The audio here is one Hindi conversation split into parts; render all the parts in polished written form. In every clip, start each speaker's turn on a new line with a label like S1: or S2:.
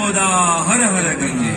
S1: नर्मदा हर हर गंगे।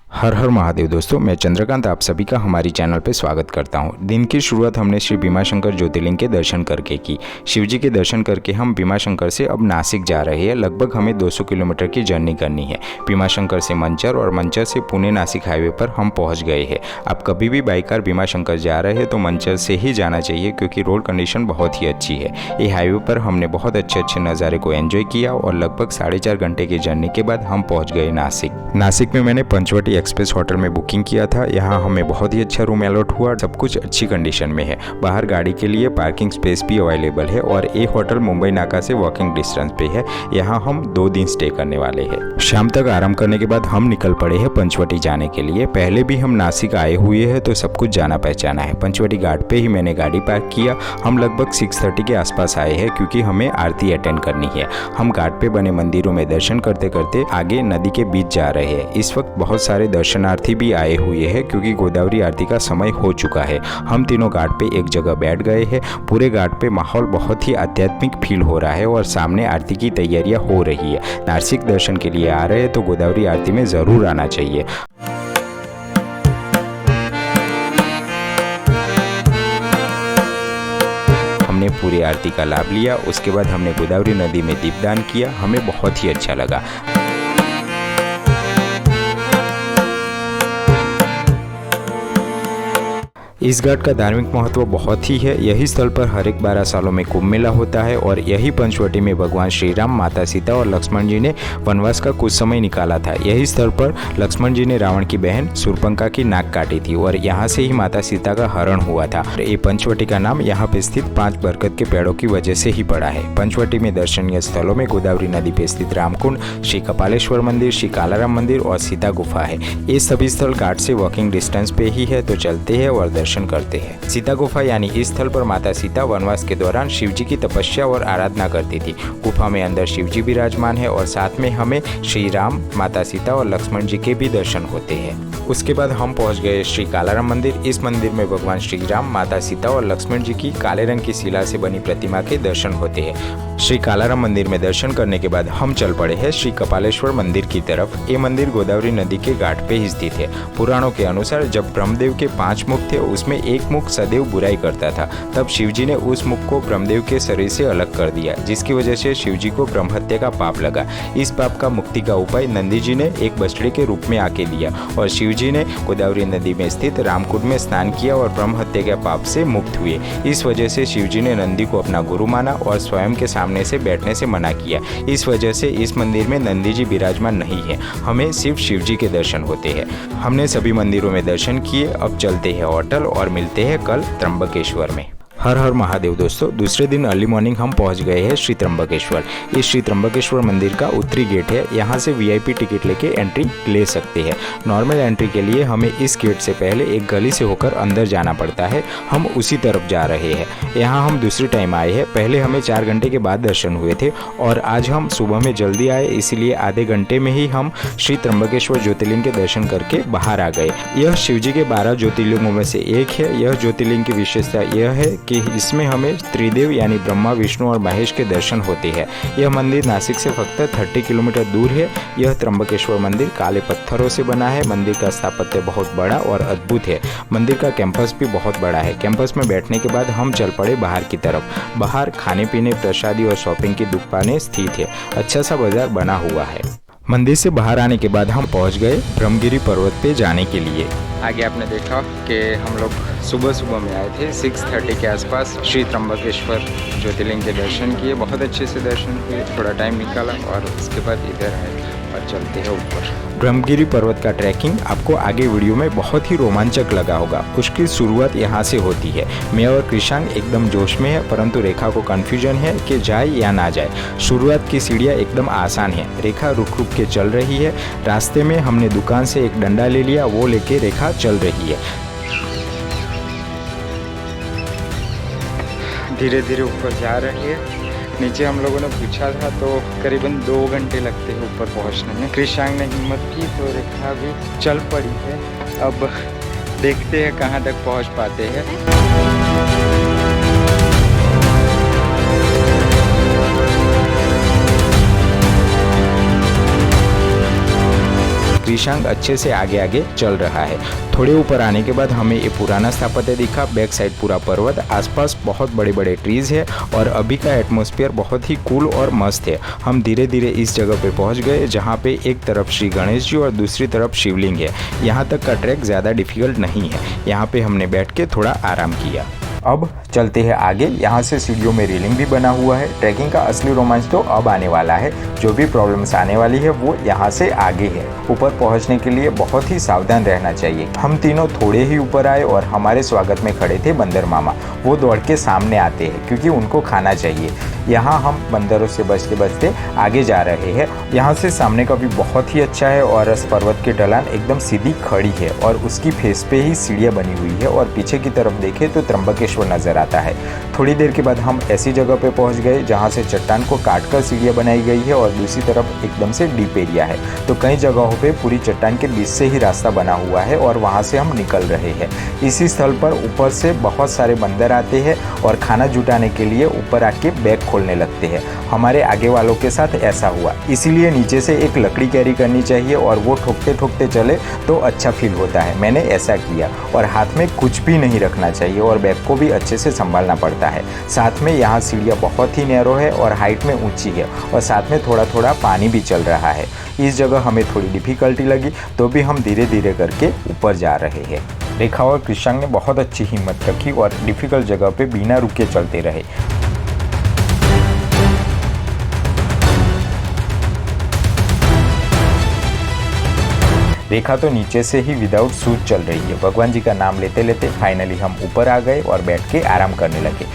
S2: हर हर महादेव दोस्तों, मैं चंद्रकांत आप सभी का हमारी चैनल पर स्वागत करता हूं। दिन की शुरुआत हमने श्री भीमाशंकर ज्योतिर्लिंग के दर्शन करके की। शिवजी के दर्शन करके हम भीमाशंकर से अब नासिक जा रहे हैं। लगभग हमें 200 किलोमीटर की जर्नी करनी है। भीमाशंकर से मंचर और मंचर से पुणे नासिक हाईवे पर हम पहुँच गए हैं। आप कभी भी बाई कार भीमाशंकर जा रहे हैं तो मंचर से ही जाना चाहिए, क्योंकि रोड कंडीशन बहुत ही अच्छी है। ये हाईवे पर हमने बहुत अच्छे नज़ारे को एंजॉय किया और लगभग 4.5 घंटे की जर्नी के बाद हम पहुँच गए नासिक में मैंने पंचवटी एक्सप्रेस होटल में बुकिंग किया था। यहाँ हमें बहुत ही अच्छा रूम अलॉट हुआ। सब कुछ अच्छी कंडीशन में है। बाहर गाड़ी के लिए पार्किंग स्पेस भी अवेलेबल है और ये होटल मुंबई नाका से वॉकिंग डिस्टेंस पे है। यहाँ हम 2 दिन स्टे करने वाले हैं। शाम तक आराम करने के बाद हम निकल पड़े हैं पंचवटी जाने के लिए। पहले भी हम नासिक आए हुए हैं तो सब कुछ जाना पहचाना है। पंचवटी घाट पे ही मैंने गाड़ी पार्क किया। हम लगभग 6:30 के आसपास आए हैं, क्योंकि हमें आरती अटेंड करनी है। हम घाट पे बने मंदिरों में दर्शन करते करते आगे नदी के बीच जा रहे हैं। इस वक्त बहुत सारे दर्शनार्थी भी आए हुए हैं, क्योंकि गोदावरी आरती का समय हो चुका है। हम तीनों घाट पे एक जगह बैठ गए हैं। पूरे घाट पे माहौल बहुत ही आध्यात्मिक फील हो रहा है और सामने आरती की तैयारियां हो रही है। नासिक दर्शन के लिए आ रहे हैं तो गोदावरी आरती में जरूर आना चाहिए। हमने पूरी आरती का लाभ लिया। उसके बाद हमने गोदावरी नदी में दीपदान किया। हमें बहुत ही अच्छा लगा। इस घाट का धार्मिक महत्व बहुत ही है। यही स्थल पर हर एक 12 सालों में कुंभ मेला होता है और यही पंचवटी में भगवान श्री राम, माता सीता और लक्ष्मण जी ने वनवास का कुछ समय निकाला था। यही स्थल पर लक्ष्मण जी ने रावण की बहन शूर्पणखा की नाक काटी थी और यहाँ से ही माता सीता का हरण हुआ था। ये पंचवटी का नाम यहाँ पे स्थित 5 बरगद के पेड़ों की वजह से ही पड़ा है। पंचवटी में दर्शनीय स्थलों में गोदावरी नदी पे स्थित रामकुंड, श्री कपालेश्वर मंदिर, श्री कालाराम मंदिर और सीता गुफा है। ये सभी स्थल घाट से वॉकिंग डिस्टेंस पे ही है, तो चलते हैं और दर्शन करते हैं। सीता गुफा यानी इस स्थल पर माता सीता वनवास के दौरान शिवजी की तपस्या और आराधना करती थी। गुफा में अंदर शिवजी विराजमान है और साथ में हमें श्री राम, माता सीता और लक्ष्मण जी के भी दर्शन होते हैं। उसके बाद हम पहुंच गए श्री कालाराम मंदिर। इस मंदिर में भगवान श्री राम, माता सीता और लक्ष्मण जी की काले रंग की शिला से बनी प्रतिमा के दर्शन होते हैं। श्री कालाराम मंदिर में दर्शन करने के बाद हम चल पड़े हैं श्री कपालेश्वर मंदिर की तरफ। ये मंदिर गोदावरी नदी के घाट पे ही स्थित है। पुराणों के अनुसार जब ब्रह्मदेव के 5 मुख थे, उसमें एक मुख सदैव बुराई करता था। तब शिवजी ने उस मुख को ब्रह्मदेव के शरीर से अलग कर दिया, जिसकी वजह से शिवजी को ब्रह्म हत्या का पाप लगा। इस पाप का मुक्ति का उपाय नंदी जी ने एक बछड़े के रूप में आके दिया और शिवजी ने गोदावरी नदी में स्थित रामकुंड में स्नान किया और ब्रह्म हत्या के पाप से मुक्त हुए। इस वजह से शिवजी ने नंदी को अपना गुरु माना और स्वयं के सामने से बैठने से मना किया। इस वजह से इस मंदिर में नंदी जी विराजमान नहीं है। हमें सिर्फ शिवजी के दर्शन होते हैं। हमने सभी मंदिरों में दर्शन किए। अब चलते हैं होटल और मिलते हैं कल त्र्यंबकेश्वर में। हर हर महादेव दोस्तों, दूसरे दिन अर्ली मॉर्निंग हम पहुंच गए हैं श्री त्र्यंबकेश्वर। इस श्री त्र्यंबकेश्वर मंदिर का उत्तरी गेट है। यहाँ से वीआईपी टिकट लेके एंट्री ले सकते हैं। नॉर्मल एंट्री के लिए हमें इस गेट से पहले एक गली से होकर अंदर जाना पड़ता है। हम उसी तरफ जा रहे हैं। यहाँ हम दूसरी टाइम आए हैं। पहले हमें 4 घंटे के बाद दर्शन हुए थे और आज हम सुबह में जल्दी आए, इसीलिए आधे घंटे में ही हम श्री त्र्यंबकेश्वर ज्योतिर्लिंग के दर्शन करके बाहर आ गए। यह शिवजी के 12 ज्योतिर्लिंगों में से एक है। यह ज्योतिर्लिंग की विशेषता यह है कि इसमें हमें त्रिदेव यानी ब्रह्मा, विष्णु और महेश के दर्शन होते हैं। यह मंदिर नासिक से फक्त 30 किलोमीटर दूर है। यह त्र्यंबकेश्वर मंदिर काले पत्थरों से बना है। मंदिर का स्थापत्य बहुत बड़ा और अद्भुत है। मंदिर का कैंपस भी बहुत बड़ा है। कैंपस में बैठने के बाद हम चल पड़े बाहर की तरफ। बाहर खाने पीने, प्रसादी और शॉपिंग की दुकानें स्थित है। अच्छा सा बाजार बना हुआ है। मंदिर से बाहर आने के बाद हम पहुंच गए ब्रह्मगिरी पर्वत पे जाने के लिए। आगे आपने देखा कि हम लोग सुबह सुबह में आए थे 6:30 के आसपास। श्री त्र्यंबकेश्वर ज्योतिर्लिंग के दर्शन किए, बहुत अच्छे से दर्शन किए, थोड़ा टाइम निकाला और उसके बाद इधर आए और चलते हैं ऊपर। ब्रह्मगिरी पर्वत का ट्रैकिंग आपको आगे वीडियो में बहुत ही रोमांचक लगा होगा। उसकी शुरुआत यहाँ से होती है। मैं और कृषांग एकदम जोश में है, परंतु रेखा को कन्फ्यूजन है कि जाए या ना जाए। शुरुआत की सीढ़ियाँ एकदम आसान है। रेखा रुक रुक के चल रही है। रास्ते में हमने दुकान से एक डंडा ले लिया, वो लेके रेखा चल रही है। धीरे धीरे ऊपर जा रही है। नीचे हम लोगों ने पूछा था तो करीबन 2 घंटे लगते हैं ऊपर पहुंचने में। कृषांग ने हिम्मत की तो रेखा भी चल पड़ी है। अब देखते हैं कहां तक पहुंच पाते हैं। कृषांग अच्छे से आगे आगे चल रहा है। थोड़े ऊपर आने के बाद हमें ये पुराना स्थापत्य दिखा। बैक साइड पूरा पर्वत, आसपास बहुत बड़े बड़े ट्रीज है और अभी का एटमॉस्फेयर बहुत ही कूल और मस्त है। हम धीरे धीरे इस जगह पे पहुंच गए जहां पे एक तरफ श्री गणेश जी और दूसरी तरफ शिवलिंग है। यहां तक का ट्रैक ज़्यादा डिफिकल्ट नहीं है। यहाँ पे हमने बैठ के थोड़ा आराम किया। अब चलते हैं आगे। यहाँ से सीढ़ियों में रेलिंग भी बना हुआ है। ट्रैकिंग का असली रोमांच तो अब आने वाला है। जो भी प्रॉब्लम्स आने वाली है वो यहाँ से आगे है। ऊपर पहुँचने के लिए बहुत ही सावधान रहना चाहिए। हम तीनों थोड़े ही ऊपर आए और हमारे स्वागत में खड़े थे बंदर मामा। वो दौड़ के सामने आते हैं क्योंकि उनको खाना चाहिए। यहाँ हम बंदरों से बचते बचते आगे जा रहे हैं। यहाँ से सामने का भी बहुत ही अच्छा है और इस पर्वत की ढलान एकदम सीधी खड़ी है और उसकी फेस पे ही सीढ़ियाँ बनी हुई है और पीछे की तरफ देखें तो त्र्यंबकेश्वर नजर आता है। थोड़ी देर के बाद हम ऐसी जगह पे पहुंच गए जहां से चट्टान को काटकर सीढ़ियां बनाई गई है और दूसरी तरफ एकदम से डीप एरिया है। तो कई जगहों पे पूरी चट्टान के बीच से ही रास्ता बना हुआ है और वहां से हम निकल रहे हैं। इसी स्थल पर ऊपर से बहुत सारे बंदर आते हैं और खाना जुटाने के लिए ऊपर आके बैग खोलने लगते हैं। हमारे आगे वालों के साथ ऐसा हुआ, इसीलिए नीचे से एक लकड़ी कैरी करनी चाहिए और वो ठोकते ठोकते चले तो अच्छा फील होता है। मैंने ऐसा किया और हाथ में कुछ भी नहीं रखना चाहिए और बैग को भी अच्छे से संभालना पड़ता है। साथ में यहाँ सीढ़ियाँ बहुत ही नैरो है और हाइट में ऊंची है और साथ में थोड़ा थोड़ा पानी भी चल रहा है। इस जगह हमें थोड़ी डिफिकल्टी लगी तो भी हम धीरे धीरे करके ऊपर जा रहे हैं। रेखा और कृषांग ने बहुत अच्छी हिम्मत रखी और डिफिकल्ट जगह पे बिना रुके चलते रहे। रेखा तो नीचे से ही विदाउट शूज चल रही है। भगवान जी का नाम लेते लेते फाइनली हम ऊपर आ गए और बैठ के आराम करने लगे।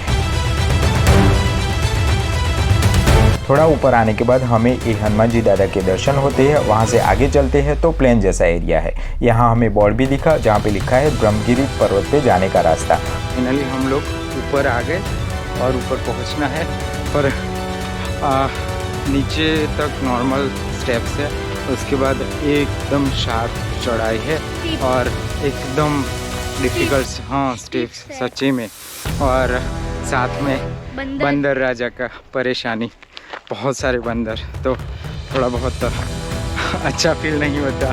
S2: थोड़ा ऊपर आने के बाद हमें एक हनुमान जी दादा के दर्शन होते हैं। वहाँ से आगे चलते हैं तो प्लेन जैसा एरिया है। यहाँ हमें बोर्ड भी दिखा जहाँ पे लिखा है ब्रह्मगिरी पर्वत पे जाने का रास्ता। फाइनली हम लोग ऊपर आ गए और ऊपर पहुँचना है पर नीचे तक नॉर्मल स्टेप्स है। उसके बाद एकदम शार्प चढ़ाई है और एकदम डिफिकल्ट, हाँ स्टेप्स सच्ची में। और साथ में बंदर राजा का परेशानी, बहुत सारे बंदर, तो थोड़ा बहुत अच्छा फील नहीं होता।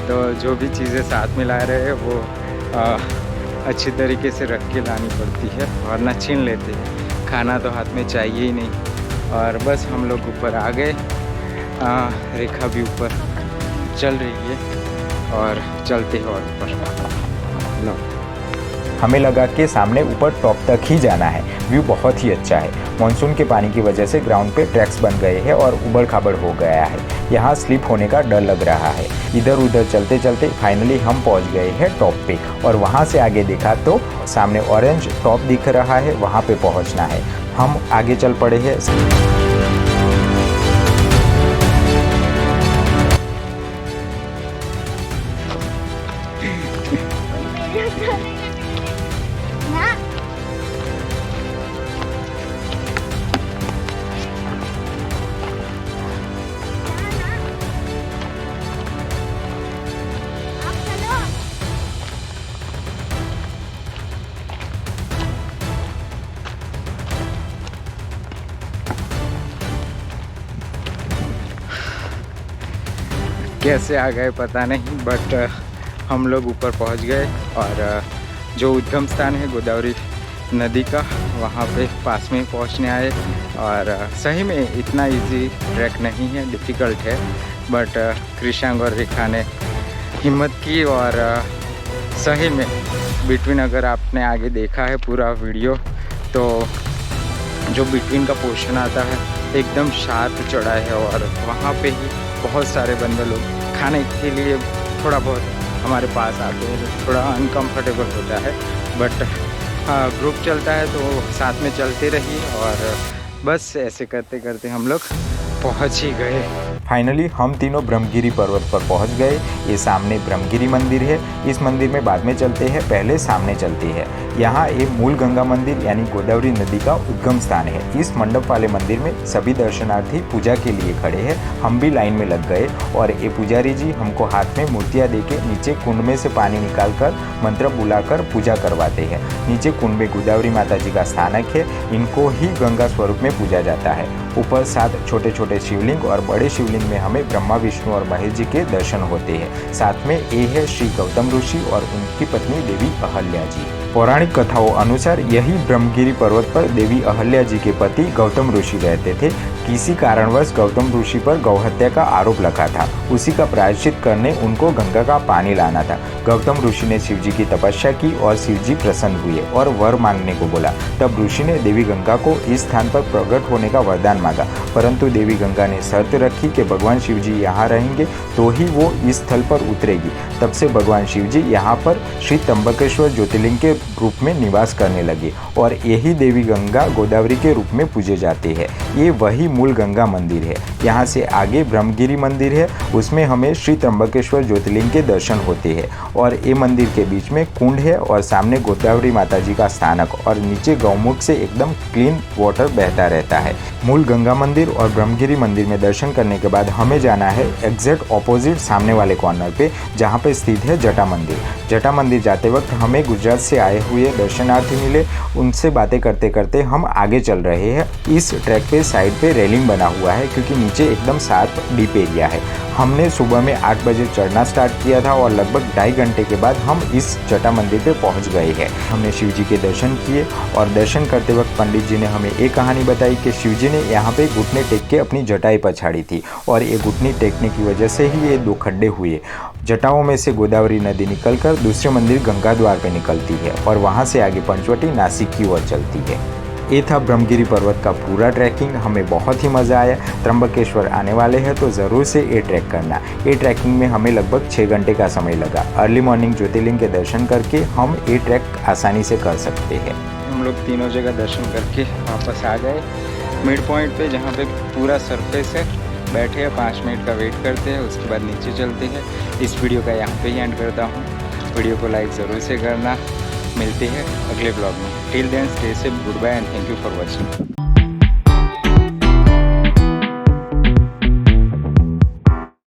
S2: तो जो भी चीज़ें साथ में ला रहे हैं वो अच्छी तरीके से रख के लानी पड़ती है और ना छीन लेते हैं। खाना तो हाथ में चाहिए ही नहीं। और बस हम लोग ऊपर आ गए। रेखा भी ऊपर चल रही है और चलते हैं और ऊपर। हमें लगा कि सामने ऊपर टॉप तक ही जाना है। व्यू बहुत ही अच्छा है। मानसून के पानी की वजह से ग्राउंड पे ट्रैक्स बन गए हैं और उबड़ खाबड़ हो गया है। यहाँ स्लिप होने का डर लग रहा है। इधर उधर चलते चलते फाइनली हम पहुँच गए हैं टॉप पे और वहाँ से आगे देखा तो सामने ऑरेंज टॉप दिख रहा है, वहाँ पे पहुँचना है। हम आगे चल पड़े हैं। कैसे आ गए पता नहीं, बट हम लोग ऊपर पहुंच गए और जो उद्गम स्थान है गोदावरी नदी का, वहाँ पे पास में पहुँचने आए। और सही में इतना इजी ट्रैक नहीं है, डिफ़िकल्ट है, बट कृषांग और रेखा ने हिम्मत की और सही में बिटवीन, अगर आपने आगे देखा है पूरा वीडियो तो जो बिटवीन का पोर्शन आता है एकदम शार्प चढ़ा है और वहाँ पे ही बहुत सारे बंदे लोग खाने के लिए थोड़ा बहुत हमारे पास आते हैं। थोड़ा अनकंफर्टेबल होता है बट ग्रुप चलता है तो साथ में चलते रहिए और बस ऐसे करते करते हम लोग पहुंच ही गए। फाइनली हम तीनों ब्रह्मगिरी पर्वत पर पहुंच गए। ये सामने ब्रह्मगिरी मंदिर है। इस मंदिर में बाद में चलते हैं, पहले सामने चलते हैं। यहाँ एक मूल गंगा मंदिर यानी गोदावरी नदी का उद्गम स्थान है। इस मंडप वाले मंदिर में सभी दर्शनार्थी पूजा के लिए खड़े हैं। हम भी लाइन में लग गए और ये पुजारी जी हमको हाथ में मूर्तियाँ देके नीचे कुंड में से पानी निकाल कर मंत्र बुलाकर पूजा करवाते हैं। नीचे कुंड में गोदावरी माता जी का स्थानक है। इनको ही गंगा स्वरूप में पूजा जाता है। ऊपर 7 छोटे छोटे शिवलिंग और बड़े शिवलिंग में हमें ब्रह्मा, विष्णु और महेश जी के दर्शन होते हैं। साथ में ये है श्री गौतम ऋषि और उनकी पत्नी देवी अहल्या जी। पौराणिक कथाओं अनुसार यही ब्रह्मगिरी पर्वत पर देवी अहल्या जी के पति गौतम ऋषि रहते थे। किसी कारणवश गौतम ऋषि पर गौहत्या का आरोप लगा था। उसी का प्रायश्चित करने उनको गंगा का पानी लाना था। गौतम ऋषि ने शिव जी की तपस्या की और शिव जी प्रसन्न हुए और वर मांगने को बोला। तब ऋषि ने देवी गंगा को इस स्थान पर प्रकट होने का वरदान मांगा, परंतु देवी गंगा ने शर्त रखी कि भगवान शिव जी यहाँ रहेंगे तो ही वो इस स्थल पर उतरेगी। तब से भगवान शिव जी यहाँ पर श्री त्र्यंबकेश्वर ज्योतिर्लिंग के रूप में निवास करने लगे और यही देवी गंगा गोदावरी के रूप में पूजे जाते हैं। ये वही मूल गंगा मंदिर है। यहाँ से आगे ब्रह्मगिरी मंदिर है, उसमें हमें श्री त्र्यंबकेश्वर ज्योतिर्लिंग के दर्शन होते हैं और ये मंदिर के बीच में कुंड है और सामने गोदावरी माता जी का स्थानक और नीचे गौमुख से एकदम क्लीन वाटर बहता रहता है। मूल गंगा मंदिर और ब्रह्मगिरी मंदिर में दर्शन करने के बाद हमें जाना है एग्जैक्ट ऑपोजिट सामने वाले कॉर्नर पे, जहाँ पे स्थित है जटा मंदिर। जटा मंदिर जाते वक्त हमें गुजरात से आए हुए दर्शनार्थी मिले। उनसे बातें करते करते हम आगे चल रहे हैं। इस ट्रैक पे साइड पे रेलिंग बना हुआ है क्योंकि नीचे एकदम शार्प डीप एरिया है। हमने सुबह में 8 बजे चढ़ना स्टार्ट किया था और लगभग 2.5 घंटे के बाद हम इस जटा मंदिर पे पहुंच गए हैं। हमने शिव जी के दर्शन किए और दर्शन करते वक्त पंडित जी ने हमें एक कहानी बताई कि शिव जी ने यहाँ पे घुटने टेक के अपनी जटाएं पछाड़ी थी और ये घुटनी टेकने की वजह से ही ये 2 खड्डे हुए। जटाओं में से गोदावरी नदी निकलकर दूसरे मंदिर गंगा द्वार पे निकलती है और वहाँ से आगे पंचवटी नासिक की ओर चलती है। ये था ब्रह्मगिरी पर्वत का पूरा ट्रैकिंग। हमें बहुत ही मज़ा आया। त्र्यंबकेश्वर आने वाले हैं तो ज़रूर से ये ट्रैक करना। ये ट्रैकिंग में हमें लगभग 6 घंटे का समय लगा। अर्ली मॉर्निंग ज्योतिर्लिंग के दर्शन करके हम ये ट्रैक आसानी से कर सकते हैं। हम लोग तीनों जगह दर्शन करके वापस आ गए मिड पॉइंट पे, जहाँ पे पूरा सरफेस है। बैठे हैं 5 मिनट का वेट करते हैं, उसके बाद नीचे चलते हैं। इस वीडियो का यहाँ पे ही एंड करता हूँ। वीडियो को लाइक ज़रूर से करना। मिलते हैं अगले ब्लॉग में। Till then stay safe, good bye and thank you for watching.